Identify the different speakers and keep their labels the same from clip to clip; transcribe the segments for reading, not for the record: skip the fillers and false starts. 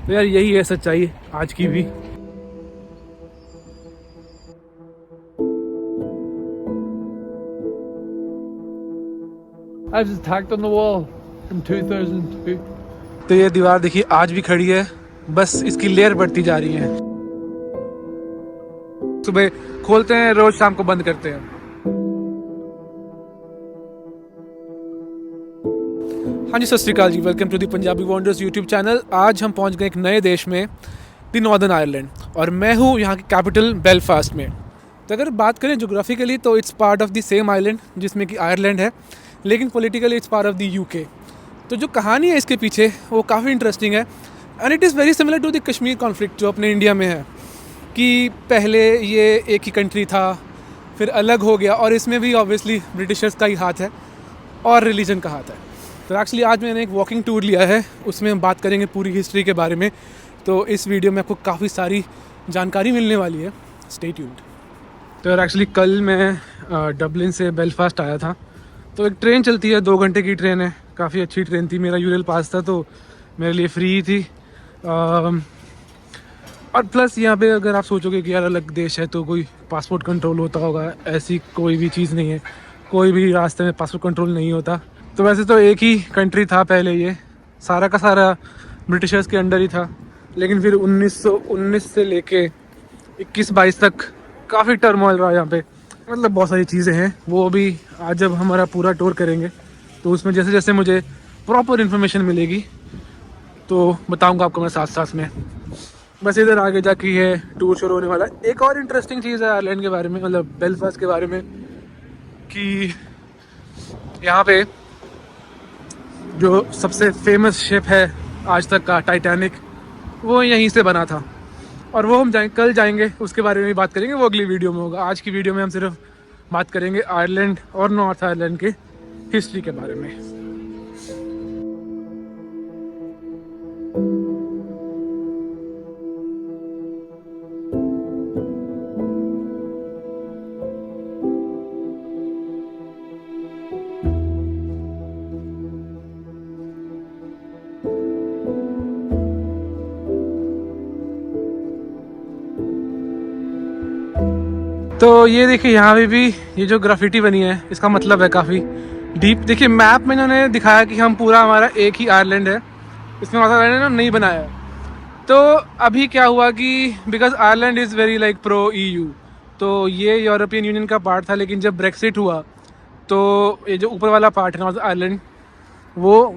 Speaker 1: तो यार यही है सच्चाई आज की भी।
Speaker 2: I was attacked on the wall from 2002.
Speaker 1: तो ये दीवार देखिए आज भी खड़ी है, बस इसकी लेयर बढ़ती जा रही है। सुबह खोलते हैं, रोज शाम को बंद करते हैं। हाँ जी, सत श्री अकाल जी, welcome to the Punjabi wonders YouTube channel. आज हम पहुंच गए एक नए देश में, द नॉर्दर्न आयरलैंड, और मैं हूँ यहाँ की कैपिटल बेलफास्ट में। तो अगर बात करें जोग्राफिकली तो it's part of the same island जिसमें कि आयरलैंड है, लेकिन politically it's part of the UK. तो जो कहानी है इसके पीछे वो काफ़ी इंटरेस्टिंग है, and it is very similar to the Kashmir conflict जो अपने इंडिया में है, कि पहले ये एक ही कंट्री था, फिर अलग हो गया, और इसमें भी ऑब्वियसली ब्रिटिशर्स का ही हाथ है और रिलीजन का हाथ है। तो एक्चुअली आज मैंने एक वॉकिंग टूर लिया है, उसमें हम बात करेंगे पूरी हिस्ट्री के बारे में। तो इस वीडियो में आपको काफ़ी सारी जानकारी मिलने वाली है, स्टे ट्यून्ड। तो यार एक्चुअली कल मैं डबलिन से बेलफास्ट आया था। तो एक ट्रेन चलती है, 2 घंटे की ट्रेन है, काफ़ी अच्छी ट्रेन थी। मेरा यूरल पास था तो मेरे लिए फ्री थी। और प्लस यहाँ पे अगर आप सोचोगे कि यार अलग देश है तो कोई पासपोर्ट कंट्रोल होता होगा, ऐसी कोई भी चीज़ नहीं है। कोई भी रास्ते में पासपोर्ट कंट्रोल नहीं होता। तो वैसे तो एक ही कंट्री था पहले, ये सारा का सारा ब्रिटिशर्स के अंडर ही था, लेकिन फिर 1919 से लेके 21-22 तक काफ़ी टर्मोइल रहा यहाँ पे। मतलब बहुत सारी चीज़ें हैं, वो भी आज जब हमारा पूरा टूर करेंगे तो उसमें जैसे जैसे मुझे प्रॉपर इन्फॉर्मेशन मिलेगी तो बताऊँगा आपको मैं साथ साथ में। बस इधर आगे जाके है टूर शुरू होने वाला। एक और इंटरेस्टिंग चीज़ है आयरलैंड के बारे में, मतलब बेलफास्ट के बारे में, कि यहाँ पे जो सबसे फेमस शिप है आज तक का, टाइटैनिक, वो यहीं से बना था। और वो हम कल जाएंगे, उसके बारे में भी बात करेंगे, वो अगली वीडियो में होगा। आज की वीडियो में हम सिर्फ बात करेंगे आयरलैंड और नॉर्थ आयरलैंड के हिस्ट्री के बारे में। तो ये देखिए यहाँ पे भी ये जो ग्राफिटी बनी है, इसका मतलब है काफ़ी डीप। देखिए मैप में इन्होंने दिखाया कि हम पूरा हमारा एक ही आयरलैंड है, इसमें नॉर्थ आयरलैंड नहीं बनाया है। तो अभी क्या हुआ कि because Ireland is very like pro EU, तो ये यूरोपियन यूनियन का पार्ट था, लेकिन जब ब्रेक्सिट हुआ तो ये जो ऊपर वाला पार्ट है नॉर्थ आयरलैंड, वो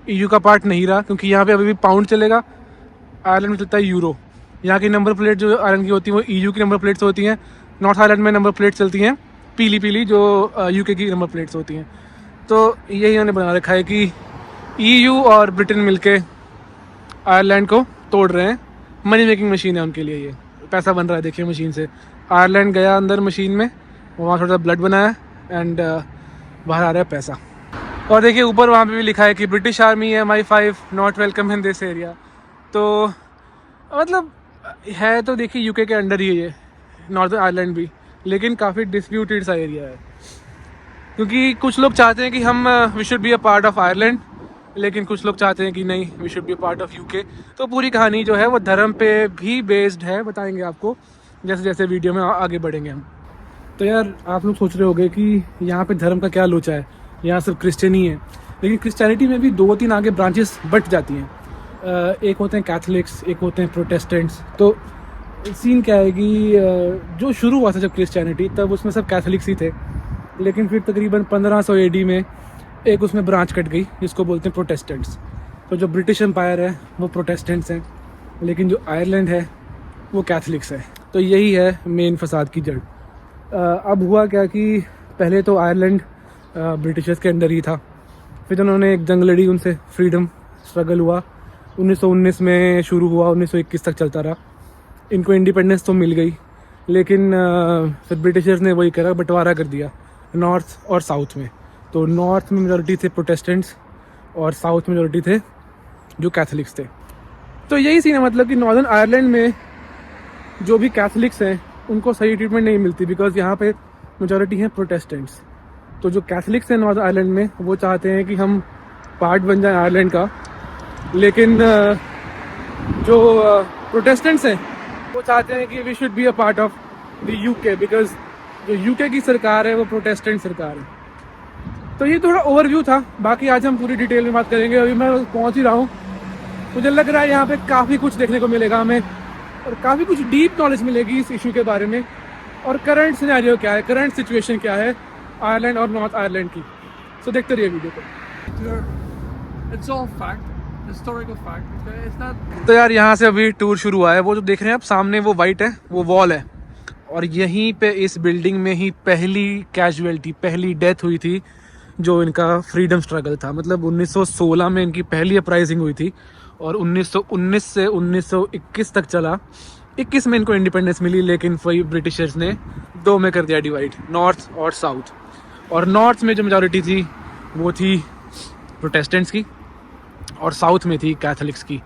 Speaker 1: EU का पार्ट नहीं रहा, क्योंकि यहाँ पे अभी भी पाउंड चलेगा। आयरलैंड में चलता है यूरो। यहाँ की नंबर प्लेट जो आयरलैंड की होती है वो EU की नंबर प्लेट्स होती हैं। नॉर्थ आयरलैंड में नंबर प्लेट्स चलती हैं पीली पीली, जो UK की नंबर प्लेट्स होती हैं। तो यही उन्होंने बना रखा है कि EU और ब्रिटेन मिलके आयरलैंड को तोड़ रहे हैं। मनी मेकिंग मशीन है उनके लिए, ये पैसा बन रहा है। देखिए मशीन से आयरलैंड गया अंदर मशीन में, वहाँ थोड़ा सा ब्लड बनाया एंड बाहर आ रहा है पैसा। और देखिए ऊपर वहाँ पे भी लिखा है कि British army MI5 not welcome in this area. तो मतलब है तो देखिए UK के अंडर ही है ये नॉर्दर्न आयरलैंड भी, लेकिन काफ़ी डिस्प्यूटेड सा एरिया है, क्योंकि कुछ लोग चाहते हैं कि हम we should be a part of Ireland, लेकिन कुछ लोग चाहते हैं कि नहीं, we should be a part of UK। तो पूरी कहानी जो है वो धर्म पे भी बेस्ड है, बताएंगे आपको जैसे जैसे वीडियो में आगे बढ़ेंगे हम। तो यार आप लोग सोच रहे होंगे कि यहाँ पे धर्म का क्या लोचा है, यहाँ सिर्फ क्रिश्चियन ही है, लेकिन क्रिश्चियनिटी में भी 2-3 आगे ब्रांचेस बट जाती हैं। एक होते हैं कैथलिक्स, एक होते हैं प्रोटेस्टेंट्स। तो सीन क्या है कि जो शुरू हुआ था जब क्रिश्चियनिटी, तब उसमें सब कैथलिक्स ही थे, लेकिन फिर तकरीबन 1500 AD में एक उसमें ब्रांच कट गई जिसको बोलते हैं प्रोटेस्टेंट्स। तो जो ब्रिटिश एम्पायर है वो प्रोटेस्टेंट्स हैं, लेकिन जो आयरलैंड है वो कैथलिक्स है। तो यही है मेन फसाद की जड़। अब हुआ क्या कि पहले तो आयरलैंड ब्रिटिशर्स के अंडर ही था, फिर उन्होंने एक जंग लड़ी, उनसे फ्रीडम स्ट्रगल हुआ, 1919 में शुरू हुआ, 1921 तक चलता रहा। इनको इंडिपेंडेंस तो मिल गई, लेकिन फिर ब्रिटिशर्स ने वही करा, बंटवारा कर दिया नॉर्थ और साउथ में। तो नॉर्थ में मेजॉरिटी थे प्रोटेस्टेंट्स और साउथ में मेजॉरिटी थे जो कैथलिक्स थे। तो यही सीन है, मतलब कि नॉर्दर्न आयरलैंड में जो भी कैथलिक्स हैं उनको सही ट्रीटमेंट नहीं मिलती, बिकॉज यहाँ पे मेजॉरिटी हैं प्रोटेस्टेंट्स। तो जो कैथलिक्स हैं नॉर्दर्न आयरलैंड में, वो चाहते हैं कि हम पार्ट बन जाए आयरलैंड का, लेकिन जो प्रोटेस्टेंट्स हैं वो चाहते हैं कि we should be a part of the UK, because जो यूके की सरकार है वो प्रोटेस्टेंट सरकार है। तो ये थोड़ा ओवरव्यू था, बाकी आज हम पूरी डिटेल में बात करेंगे। अभी मैं पहुंच ही रहा हूँ, मुझे लग रहा है यहाँ पे काफ़ी कुछ देखने को मिलेगा हमें और काफ़ी कुछ डीप नॉलेज मिलेगी इस इशू के बारे में और करंट सिनेरियो क्या है, करंट सिचुएशन क्या है आयरलैंड और नॉर्थ आयरलैंड की। सो देखते रहिए वीडियो को।
Speaker 2: It's all fact, historical fact. It's not.
Speaker 1: तो यार यहाँ से अभी टूर शुरू हुआ है। वो जो देख रहे हैं आप सामने वो वाइट है, वो वॉल है और यहीं पे इस बिल्डिंग में ही पहली कैजुअलिटी, पहली डेथ हुई थी जो इनका फ्रीडम स्ट्रगल था। मतलब 1916 में इनकी पहली अपराइजिंग हुई थी और 1919 से 1921 तक चला। 21 में इनको इंडिपेंडेंस मिली, लेकिन वही ब्रिटिशर्स ने दो में कर दिया डिवाइड, नॉर्थ और साउथ। और नॉर्थ में जो मेजॉरिटी थी वो थी प्रोटेस्टेंट्स की और साउथ में थी कैथलिक्स की।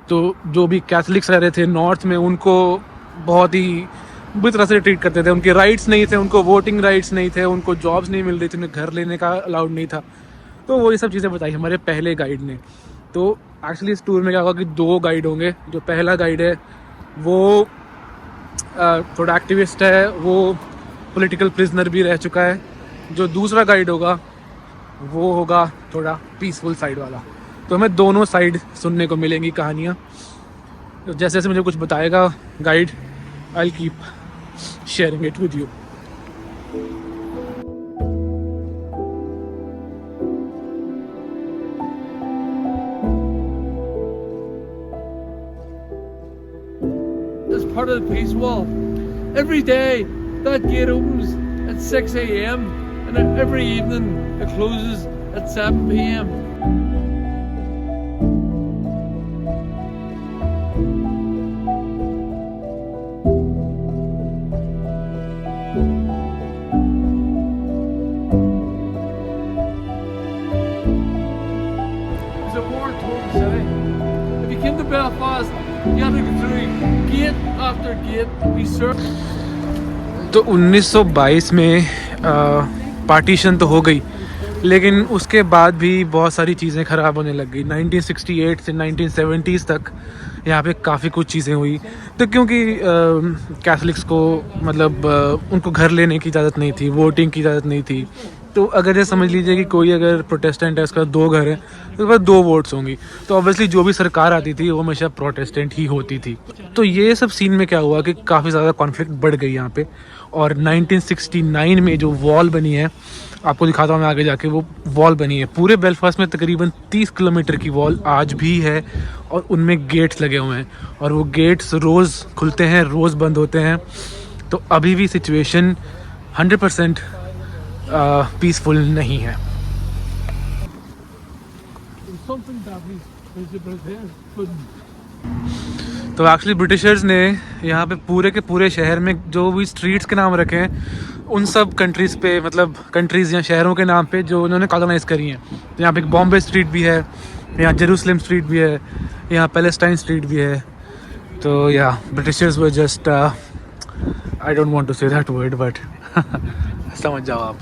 Speaker 1: तो जो भी कैथलिक्स रह रहे थे नॉर्थ में उनको बहुत ही बुरी तरह से ट्रीट करते थे। उनके राइट्स नहीं थे, उनको वोटिंग राइट्स नहीं थे, उनको जॉब्स नहीं मिल रही थी, उन्हें घर लेने का अलाउड नहीं था। तो वो ये सब चीज़ें बताई हमारे पहले गाइड ने। तो एक्चुअली इस टूर में क्या होगा कि दो गाइड होंगे। जो पहला गाइड है वो थोड़ा एक्टिविस्ट है, वो पॉलिटिकल प्रिजनर भी रह चुका है। जो दूसरा गाइड होगा वो होगा थोड़ा पीसफुल साइड वाला। तो हमें दोनों साइड सुनने को मिलेंगी कहानियाँ। तो जैसे जैसे मुझे कुछ बताएगा guide, I keep sharing it with you.
Speaker 2: That's part of the peace wall. Every day that gate opens at 6 a.m. and every evening it closes at 7 p.m. It's a war-torn city. If you came to Belfast, you had to go through gate after gate. We served.
Speaker 1: तो 1922 में partition तो हो गई, लेकिन उसके बाद भी बहुत सारी चीज़ें ख़राब होने लग गई। 1968 से 1970s तक यहाँ पे काफ़ी कुछ चीज़ें हुई। तो क्योंकि कैथलिक्स को मतलब उनको घर लेने की इजाज़त नहीं थी, वोटिंग की इजाज़त नहीं थी। तो अगर ये समझ लीजिए कि कोई अगर प्रोटेस्टेंट है, उसका दो घर है, तो उसके बाद दो वोट्स होंगी। तो ऑब्वियसली जो भी सरकार आती थी वो हमेशा प्रोटेस्टेंट ही होती थी। तो ये सब सीन में क्या हुआ कि काफ़ी ज़्यादा कॉन्फ्लिक्ट बढ़ गई यहाँ पे। और 1969 में जो वॉल बनी है, आपको दिखाता हूँ मैं आगे जाके, वो वॉल बनी है पूरे बेलफास्ट में तकरीबन 30 किलोमीटर की वॉल आज भी है और उनमें गेट्स लगे हुए हैं और वो गेट्स रोज़ खुलते हैं, रोज़ बंद होते हैं। तो अभी भी सिचुएशन 100% पीसफुल नहीं है।
Speaker 2: There's something damaged visible there. But
Speaker 1: तो एक्चुअली ब्रिटिशर्स ने यहाँ पे पूरे के पूरे शहर में जो भी स्ट्रीट्स के नाम रखे हैं उन सब कंट्रीज़ पे, मतलब कंट्रीज़ या शहरों के नाम पे जो उन्होंने कॉलोनाइज़ करी हैं। तो यहाँ पे एक बॉम्बे स्ट्रीट भी है, यहाँ जेरूसलम स्ट्रीट भी है, यहाँ पैलेस्टाइन स्ट्रीट भी है। तो या Britishers were just I don't want to say that word but समझ जाओ आप।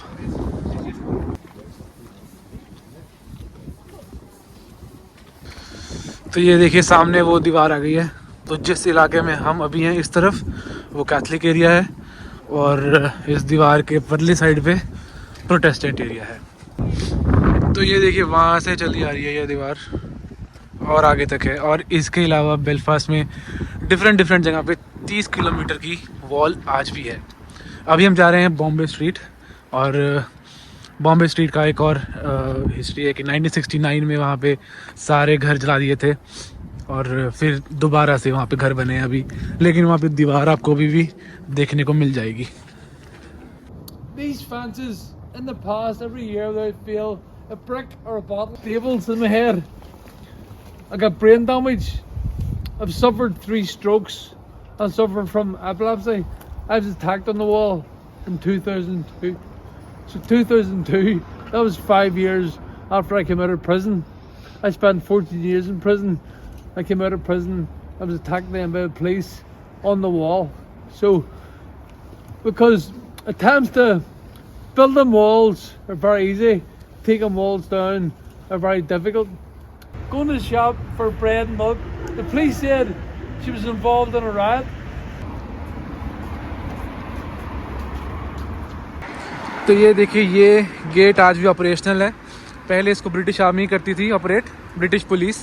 Speaker 1: तो ये देखिए सामने वो दीवार आ गई है। तो जिस इलाके में हम अभी हैं इस तरफ वो कैथलिक एरिया है और इस दीवार के परली साइड पे प्रोटेस्टेंट एरिया है। तो ये देखिए वहाँ से चली आ रही है ये दीवार और आगे तक है। और इसके अलावा बेलफास्ट में डिफरेंट जगह पे 30 किलोमीटर की वॉल आज भी है। अभी हम जा रहे हैं बॉम्बे स्ट्रीट और बॉम्बे स्ट्रीट का एक और हिस्ट्री है कि 1969 में वहाँ पे सारे घर जला दिए थे और फिर दोबारा से वहाँ पे घर बने हैं अभी, लेकिन वहाँ पे दीवार आपको अभी भी देखने को मिल जाएगी।
Speaker 2: these fences in the past, every year without fail, a brick or a bottle staples in my head. I got brain damage. I've suffered 3 strokes. I suffered from epilepsy. I was attacked on the wall in 2002. So 2002, that was 5 years after I came out of prison. I spent 14 years in prison. I came out of prison. I was attacked then by the police on the wall. So, because attempts to build them walls are very easy, taking walls down are very difficult. Going to the shop for bread and milk, the police said she was involved in a riot.
Speaker 1: तो ये देखिए, ये gate आज भी operational है। पहले इसको British army करती थी ऑपरेट, ब्रिटिश पुलिस,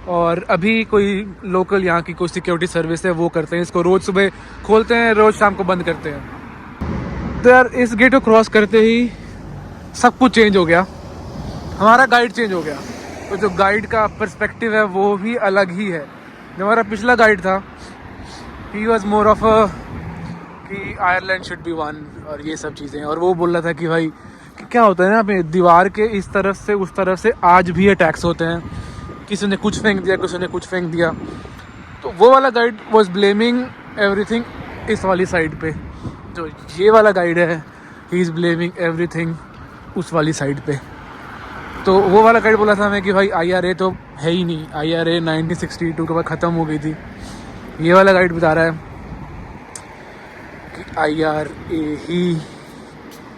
Speaker 1: और अभी कोई लोकल यहाँ की कोई सिक्योरिटी सर्विस है वो करते हैं इसको। रोज़ सुबह खोलते हैं, रोज़ शाम को बंद करते हैं। तो यार इस गेट को क्रॉस करते ही सब कुछ चेंज हो गया, हमारा गाइड चेंज हो गया। तो जो गाइड का पर्सपेक्टिव है वो भी अलग ही है। जो हमारा पिछला गाइड था, he was more of a कि आयरलैंड शुड बी वन और ये सब चीज़ें, और वो बोल रहा था कि भाई कि क्या होता है ना, पे दीवार के इस तरफ से उस तरफ से आज भी अटैक्स होते हैं, किसी ने कुछ फेंक दिया, किसी ने कुछ फेंक दिया। तो वो वाला गाइड वाज ब्लेमिंग एवरीथिंग इस वाली साइड पे। जो ये वाला गाइड है, ही इज़ ब्लेमिंग एवरीथिंग उस वाली साइड पे। तो वो वाला गाइड बोला था हमें कि भाई IRA तो है ही नहीं, IRA 1962 के बाद ख़त्म हो गई थी। ये वाला गाइड बता रहा है IRA ही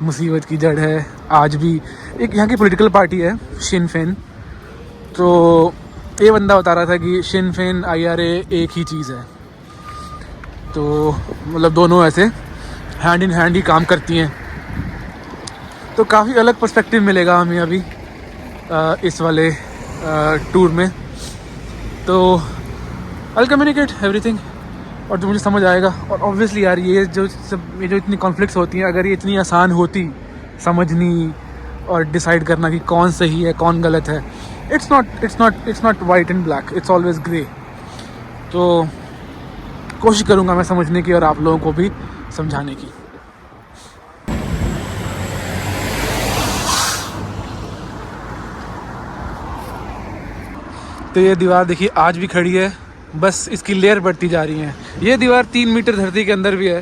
Speaker 1: मुसीबत की जड़ है आज भी। एक यहाँ की पॉलिटिकल पार्टी है शिन फेन, तो ये बंदा बता रहा था कि शिन फेन IRA एक ही चीज़ है। तो मतलब दोनों ऐसे हैंड इन हैंड ही काम करती हैं। तो काफ़ी अलग पर्सपेक्टिव मिलेगा हमें अभी इस वाले टूर में। तो आई कम्युनिकेट एवरीथिंग और जो मुझे समझ आएगा। और ऑब्वियसली यार ये जो इतनी कॉन्फ्लिक्ट्स होती हैं, अगर ये इतनी आसान होती समझनी और डिसाइड करना कि कौन सही है कौन गलत है, it's not white and black, it's always grey. तो कोशिश करूँगा मैं समझने की और आप लोगों को भी समझाने की। तो ये दीवार देखिए आज भी खड़ी है, बस इसकी लेयर बढ़ती जा रही है। ये दीवार 3 मीटर धरती के अंदर भी है,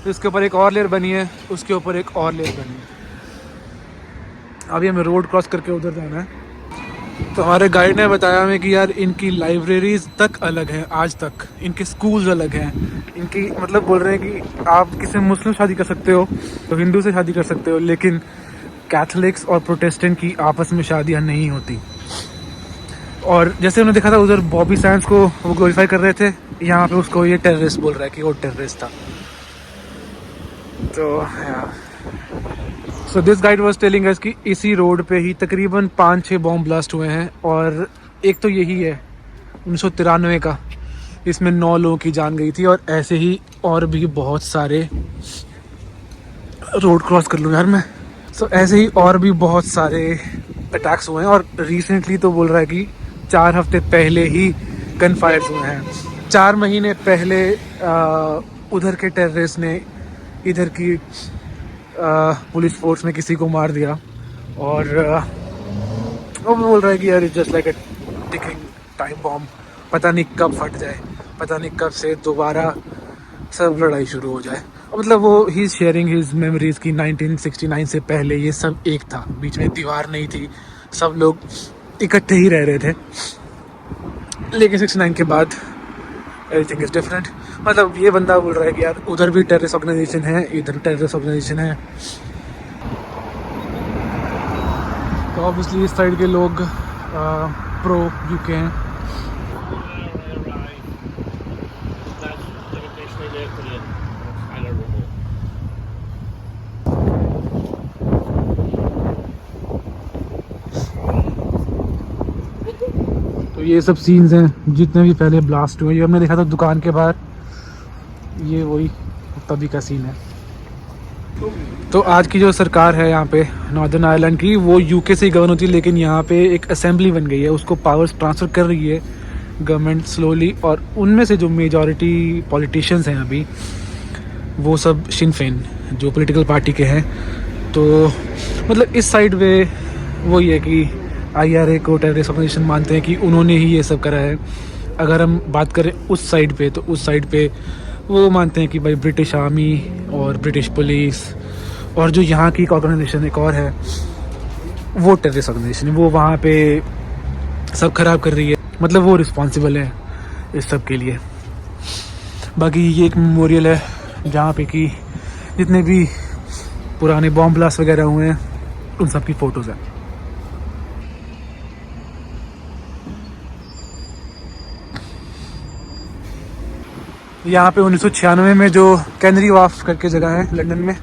Speaker 1: तो इसके ऊपर एक और लेयर बनी है, उसके ऊपर एक और लेयर बनी है। अभी हमें रोड क्रॉस करके उधर जाना है। तो हमारे गाइड ने बताया हमें कि यार इनकी लाइब्रेरीज तक अलग है, आज तक इनके स्कूल्स अलग हैं। इनकी मतलब बोल रहे हैं कि आप किसी मुस्लिम शादी कर सकते हो तो हिंदू से शादी कर सकते हो, लेकिन कैथलिक्स और प्रोटेस्टेंट की आपस में शादियाँ नहीं होती। और जैसे उन्होंने देखा था उधर बॉबी सैंड्स को वो ग्लोरीफाई कर रहे थे, यहाँ पे उसको ये टेररिस्ट बोल रहा है कि वो टेररिस्ट था। तो so this guide was telling us कि इसी रोड पे ही तकरीबन 5-6 बॉम्ब ब्लास्ट हुए हैं, और एक तो यही है 1993 का, इसमें 9 लोगों की जान गई थी। और ऐसे ही और भी बहुत सारे, रोड क्रॉस कर लूँ यार मैं। सो ऐसे ही और भी बहुत सारे अटैक्स हुए हैं, और रिसेंटली तो बोल रहा है कि 4 हफ्ते पहले ही गन फायर हुए हैं। 4 महीने पहले उधर के टेररिस्ट ने इधर की पुलिस फोर्स में किसी को मार दिया। और वो बोल रहा है कि यार it's just like a ticking time bomb, पता नहीं कब फट जाए, पता नहीं कब से दोबारा सब लड़ाई शुरू हो जाए। मतलब वो he is sharing his memories की 1969 से पहले ये सब एक था, बीच में दीवार नहीं थी, सब लोग इकट्ठे ही रह रहे थे। लेकिन 69 के बाद एवरीथिंग इज़ डिफरेंट। मतलब ये बंदा बोल रहा है कि यार उधर भी टेररिस्ट ऑर्गेनाइजेशन है, इधर टेररिस्ट ऑर्गेनाइजेशन है। तो ऑब्वियसली इस साइड के लोग प्रो यूके हैं। तो ये सब सीन्स हैं जितने भी पहले ब्लास्ट हुए। ये हमने देखा था दुकान के बाहर, ये वही तभी का सीन है। तो आज की जो सरकार है यहाँ पे नॉर्दर्न आयरलैंड की, वो यूके से ही गवर्न होती है, लेकिन यहाँ पे एक असेंबली बन गई है, उसको पावर्स ट्रांसफ़र कर रही है गवर्नमेंट स्लोली। और उनमें से जो मेजॉरिटी पॉलिटिशियंस हैं अभी, वो सब शिन फेन जो पॉलिटिकल पार्टी के हैं। तो मतलब इस साइड पे वही है कि IRA को टेररिस्ट ऑर्गेनाइजेशन मानते हैं कि उन्होंने ही ये सब करा है। अगर हम बात करें उस साइड पे, तो उस साइड पे वो मानते हैं कि भाई ब्रिटिश आर्मी और ब्रिटिश पुलिस और जो यहाँ की ऑर्गेनाइजेशन एक और है, वो टेररिस्ट ऑर्गेनाइजेशन है, वो वहाँ पे सब खराब कर रही है। मतलब वो रिस्पॉन्सिबल है इस सब के लिए। बाकी ये एक मेमोरियल है जहाँ पे कि जितने भी पुराने बॉम्ब ब्लास्ट वगैरह हुए हैं उन सब की फ़ोटोज़ हैं। यहाँ पे 1996 में जो कैनरी वाफ करके जगह है लंदन में,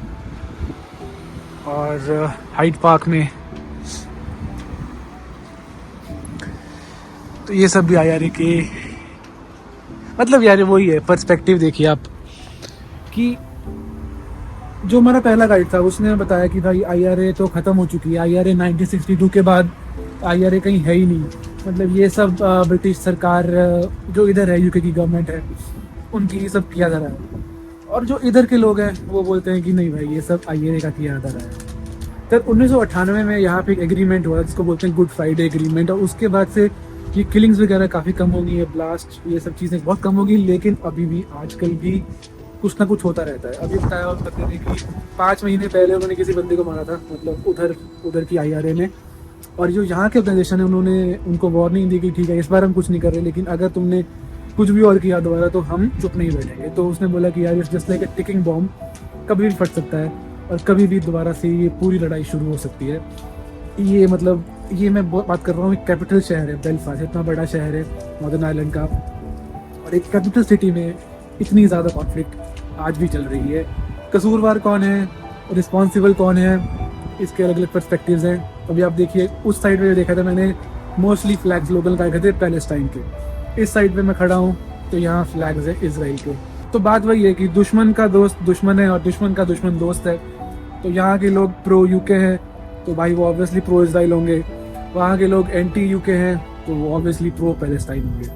Speaker 1: और हाइड पार्क में। तो ये सब भी IRA के मतलब यार वही है, पर्सपेक्टिव देखिए आप कि जो हमारा पहला गाइड था उसने बताया कि भाई IRA तो ख़त्म हो चुकी है, IRA 1962 के बाद IRA कहीं है ही नहीं। मतलब ये सब ब्रिटिश सरकार जो इधर है, UK की गवर्नमेंट है, उनकी ये सब किया जा रहा है। और जो इधर के लोग हैं वो बोलते हैं कि नहीं भाई ये सब IRA का किया जा रहा है। तब 1998 में यहाँ पे एक एग्रीमेंट हुआ जिसको बोलते हैं गुड फ्राइडे एग्रीमेंट, और उसके बाद से ये किलिंग्स वगैरह काफ़ी कम हो गई है, ब्लास्ट ये सब चीज़ें बहुत कम हो गई। लेकिन अभी भी आजकल भी कुछ ना कुछ होता रहता है। अभी बताया उस बंदे ने कि 5 महीने पहले उन्होंने किसी बंदे को मारा था, मतलब उधर की IRA ने। और जो यहाँ के ऑर्गेनाइजेशन है उन्होंने उनको वार्निंग दी कि ठीक है इस बार हम कुछ नहीं कर रहे, लेकिन अगर तुमने कुछ भी और किया दोबारा तो हम चुप नहीं बैठेंगे। तो उसने बोला कि यार it's just like a ticking bomb, कभी भी फट सकता है और कभी भी दोबारा से ये पूरी लड़ाई शुरू हो सकती है। ये मतलब ये मैं बात कर रहा हूँ, एक कैपिटल शहर है बेलफास्ट, इतना बड़ा शहर है नॉर्दर्न आयरलैंड का, और एक कैपिटल सिटी में इतनी ज़्यादा कॉन्फ्लिक्ट आज भी चल रही है। कसूरवार कौन है, रिस्पॉन्सिबल कौन है, इसके अलग अलग पर्सपेक्टिव्स हैं। अभी आप देखिए उस साइड में देखा था मैंने, मोस्टली फ्लैग्स लोकल लगाए थे पैलेस्टाइन के। इस साइड पे मैं खड़ा हूँ तो यहाँ फ्लैग्स है इसराइल के। तो बात वही है कि दुश्मन का दोस्त दुश्मन है और दुश्मन का दुश्मन दोस्त है। तो यहाँ के लोग प्रो UK हैं तो भाई वो ऑब्वियसली प्रो इसराइल होंगे, वहाँ के लोग एंटी UK हैं तो वो ऑब्वियसली प्रो पैलेस्टाइन होंगे।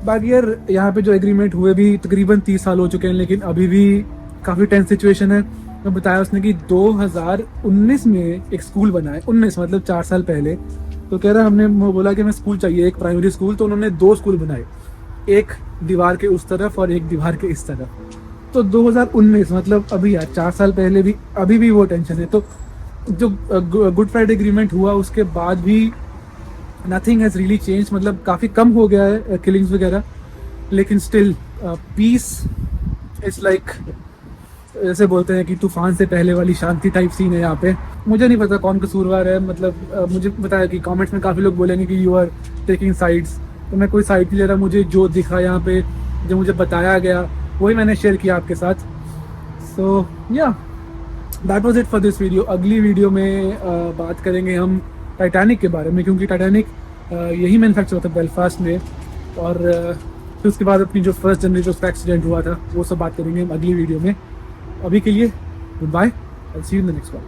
Speaker 1: बाकी यार यहाँ पे जो एग्रीमेंट हुए भी तकरीबन 30 साल हो चुके हैं, लेकिन अभी भी काफ़ी टेंस सिचुएशन है। मैं बताया उसने कि 2019 में एक स्कूल बना है, 19 मतलब 4 साल पहले। तो कह रहा हमने वो बोला कि हमें स्कूल चाहिए, एक प्राइमरी स्कूल, तो उन्होंने 2 स्कूल बनाए, एक दीवार के उस तरफ और एक दीवार के इस तरफ। तो 2019 मतलब अभी यार 4 साल पहले भी अभी भी वो टेंशन है। तो जो गुड फ्राइडे एग्रीमेंट हुआ उसके बाद भी नथिंग हैज़ रियली चेंज, मतलब काफ़ी कम हो गया है किलिंग्स वगैरह, लेकिन स्टिल पीस इट्स लाइक जैसे बोलते हैं कि तूफान से पहले वाली शांति टाइप सीन है यहाँ पे। मुझे नहीं पता कौन कसूरवार है, मतलब मुझे बताया कि कमेंट्स में काफ़ी लोग बोलेंगे कि यू आर टेकिंग साइड्स, तो मैं कोई साइड नहीं ले रहा। मुझे जो दिखा यहाँ पे, जो मुझे बताया गया वही मैंने शेयर किया आपके साथ। सो या that was it for this video. अगली वीडियो में बात करेंगे हम टाइटैनिक के बारे में, क्योंकि टाइटैनिक यही मैन्युफैक्चर होता है बेलफास्ट में, और फिर उसके बाद अपनी जो फर्स्ट जनवरी उसका एक्सीडेंट हुआ था वो सब बात करेंगे हम अगली वीडियो में। अभी के लिए good bye, I see you in the next one.